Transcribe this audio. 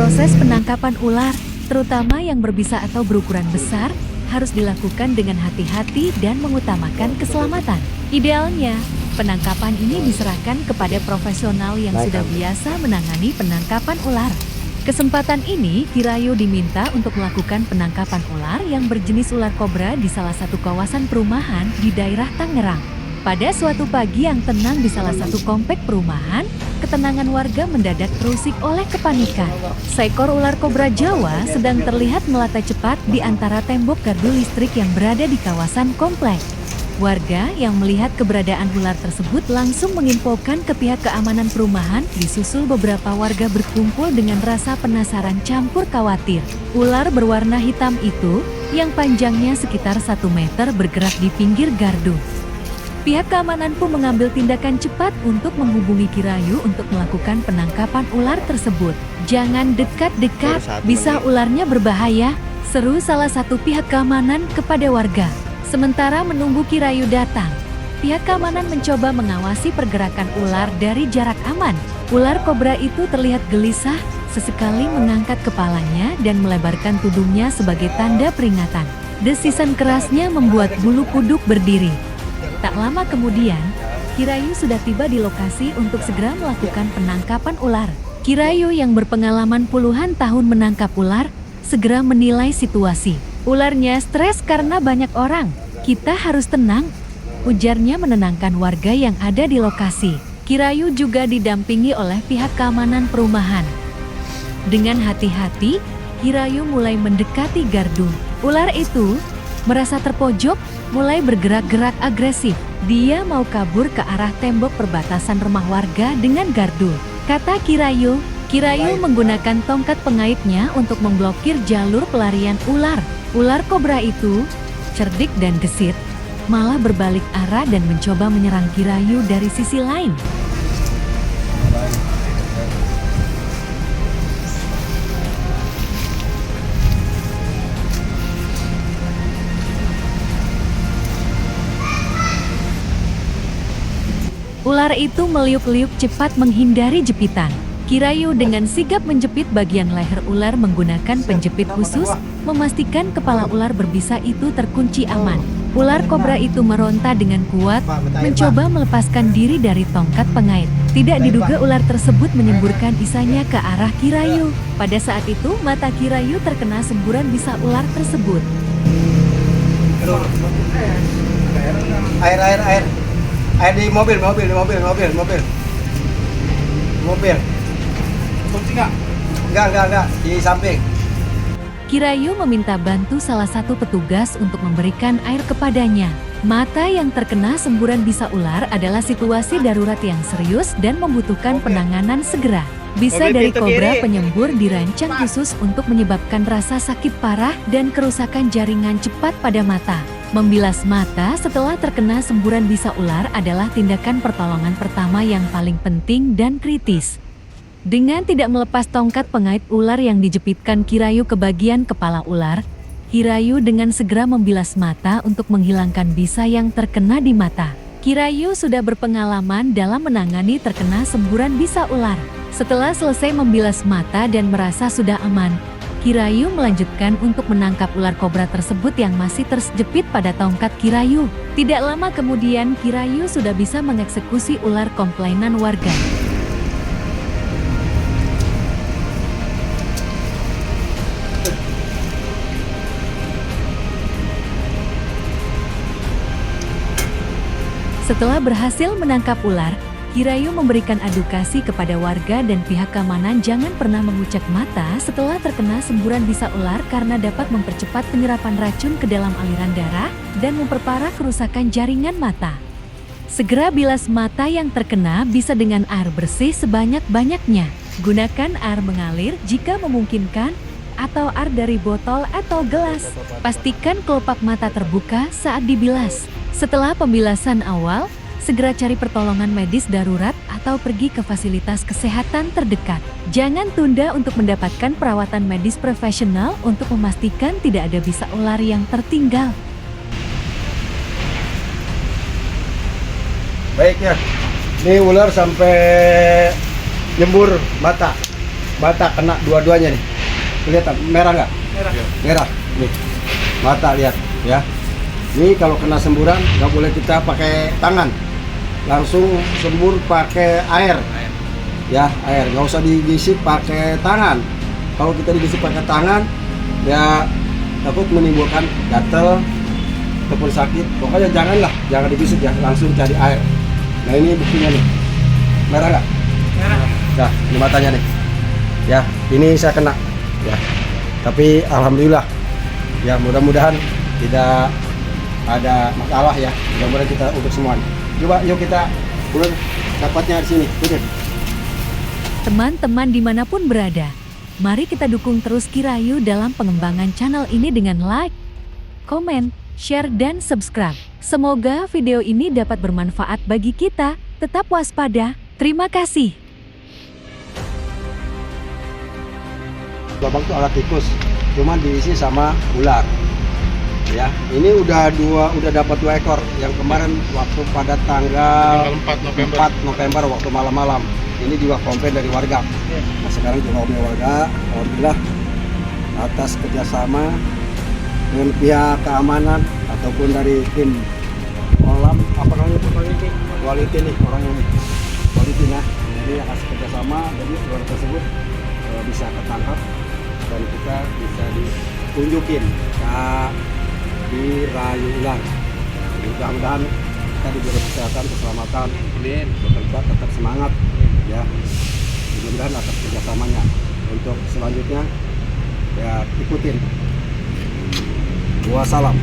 Proses penangkapan ular, terutama yang berbisa atau berukuran besar, harus dilakukan dengan hati-hati dan mengutamakan keselamatan. Idealnya, penangkapan ini diserahkan kepada profesional yang sudah biasa menangani penangkapan ular. Kesempatan ini, Kirayu diminta untuk melakukan penangkapan ular yang berjenis ular kobra di salah satu kawasan perumahan di daerah Tangerang. Pada suatu pagi yang tenang di salah satu komplek perumahan, ketenangan warga mendadak terusik oleh kepanikan. Seekor ular kobra Jawa sedang terlihat melata cepat di antara tembok gardu listrik yang berada di kawasan komplek. Warga yang melihat keberadaan ular tersebut langsung menginfokan ke pihak keamanan perumahan, disusul beberapa warga berkumpul dengan rasa penasaran campur khawatir. Ular berwarna hitam itu, yang panjangnya sekitar 1 meter bergerak di pinggir gardu. Pihak keamanan pun mengambil tindakan cepat untuk menghubungi Kirayu untuk melakukan penangkapan ular tersebut. "Jangan dekat-dekat, bisa ularnya berbahaya," seru salah satu pihak keamanan kepada warga. Sementara menunggu Kirayu datang, pihak keamanan mencoba mengawasi pergerakan ular dari jarak aman. Ular kobra itu terlihat gelisah, sesekali mengangkat kepalanya dan melebarkan tudungnya sebagai tanda peringatan. Desisan kerasnya membuat bulu kuduk berdiri. Tak lama kemudian, Kirayu sudah tiba di lokasi untuk segera melakukan penangkapan ular. Kirayu yang berpengalaman puluhan tahun menangkap ular, segera menilai situasi. "Ularnya stres karena banyak orang. Kita harus tenang," ujarnya menenangkan warga yang ada di lokasi. Kirayu juga didampingi oleh pihak keamanan perumahan. Dengan hati-hati, Kirayu mulai mendekati gardu. Ular itu merasa terpojok, mulai bergerak-gerak agresif. Dia mau kabur ke arah tembok perbatasan rumah warga dengan gardu. Kata Kirayu, Kirayu menggunakan tongkat pengaitnya untuk memblokir jalur pelarian ular. Ular kobra itu cerdik dan gesit, malah berbalik arah dan mencoba menyerang Kirayu dari sisi lain. Ular itu meliuk-liuk cepat menghindari jepitan. Kirayu dengan sigap menjepit bagian leher ular menggunakan penjepit khusus, memastikan kepala ular berbisa itu terkunci aman. Ular kobra itu meronta dengan kuat, mencoba melepaskan diri dari tongkat pengait. Tidak diduga ular tersebut menyemburkan bisanya ke arah Kirayu. Pada saat itu, mata Kirayu terkena semburan bisa ular tersebut. Air. Air di mobil. Kunci nggak? Enggak, di samping. Kirayu meminta bantu salah satu petugas untuk memberikan air kepadanya. Mata yang terkena semburan bisa ular adalah situasi darurat yang serius dan membutuhkan penanganan segera. Bisa dari kobra penyembur dirancang khusus untuk menyebabkan rasa sakit parah dan kerusakan jaringan cepat pada mata. Membilas mata setelah terkena semburan bisa ular adalah tindakan pertolongan pertama yang paling penting dan kritis. Dengan tidak melepas tongkat pengait ular yang dijepitkan Kirayu ke bagian kepala ular, Kirayu dengan segera membilas mata untuk menghilangkan bisa yang terkena di mata. Kirayu sudah berpengalaman dalam menangani terkena semburan bisa ular. Setelah selesai membilas mata dan merasa sudah aman, Kirayu melanjutkan untuk menangkap ular kobra tersebut yang masih terjepit pada tongkat Kirayu. Tidak lama kemudian Kirayu sudah bisa mengeksekusi ular komplainan warga. Setelah berhasil menangkap ular, Kirayu memberikan edukasi kepada warga dan pihak keamanan jangan pernah mengucek mata setelah terkena semburan bisa ular karena dapat mempercepat penyerapan racun ke dalam aliran darah dan memperparah kerusakan jaringan mata. Segera bilas mata yang terkena bisa dengan air bersih sebanyak-banyaknya. Gunakan air mengalir jika memungkinkan atau air dari botol atau gelas. Pastikan kelopak mata terbuka saat dibilas. Setelah pembilasan awal, segera cari pertolongan medis darurat atau pergi ke fasilitas kesehatan terdekat. Jangan tunda untuk mendapatkan perawatan medis profesional untuk memastikan tidak ada bisa ular yang tertinggal. Baik ya, ini ular sampai nyembur mata. mata kena dua-duanya nih. Kelihatan merah nggak? Merah. Nih, mata lihat ya. Ini kalau kena semburan nggak boleh kita pakai tangan, langsung sembur pakai air. Ya, air. Nggak usah digisik pakai tangan. Kalau kita digisik pakai tangan, ya takut menimbulkan gatal ataupun sakit. Pokoknya jangan digisik ya, langsung cari air. Nah ini buktinya nih, merah nggak? Merah. Nah, ini matanya nih. Ya, ini saya kena. Ya, tapi alhamdulillah. Ya, mudah-mudahan tidak ada masalah ya. Mudah-mudahan kita untuk semuanya. Coba yuk kita ulur dapatnya di sini. Udin. Teman-teman dimanapun berada, mari kita dukung terus Kirayu dalam pengembangan channel ini dengan like, komen, share, dan subscribe. Semoga video ini dapat bermanfaat bagi kita. Tetap waspada. Terima kasih. Lubang itu alat tikus, cuman diisi sama ular. Ya, ini udah dapat 2 ekor. Yang kemarin waktu pada tanggal 4 November waktu malam-malam. Ini juga komplain dari warga. Nah, sekarang juga oleh warga, alhamdulillah atas kerjasama dengan pihak keamanan ataupun dari tim kolam apa namanya quality nih orangnya nih quality nah ini atas kerjasama jadi ular tersebut bisa ketangkap dan kita bisa ditunjukin di Rayu Ular. Mudah-mudahan kita diberi kesehatan, keselamatan, bekerja tetap semangat ya. Mudah-mudahan atas kerjasamanya. Untuk selanjutnya ya ikutin. Wassalam.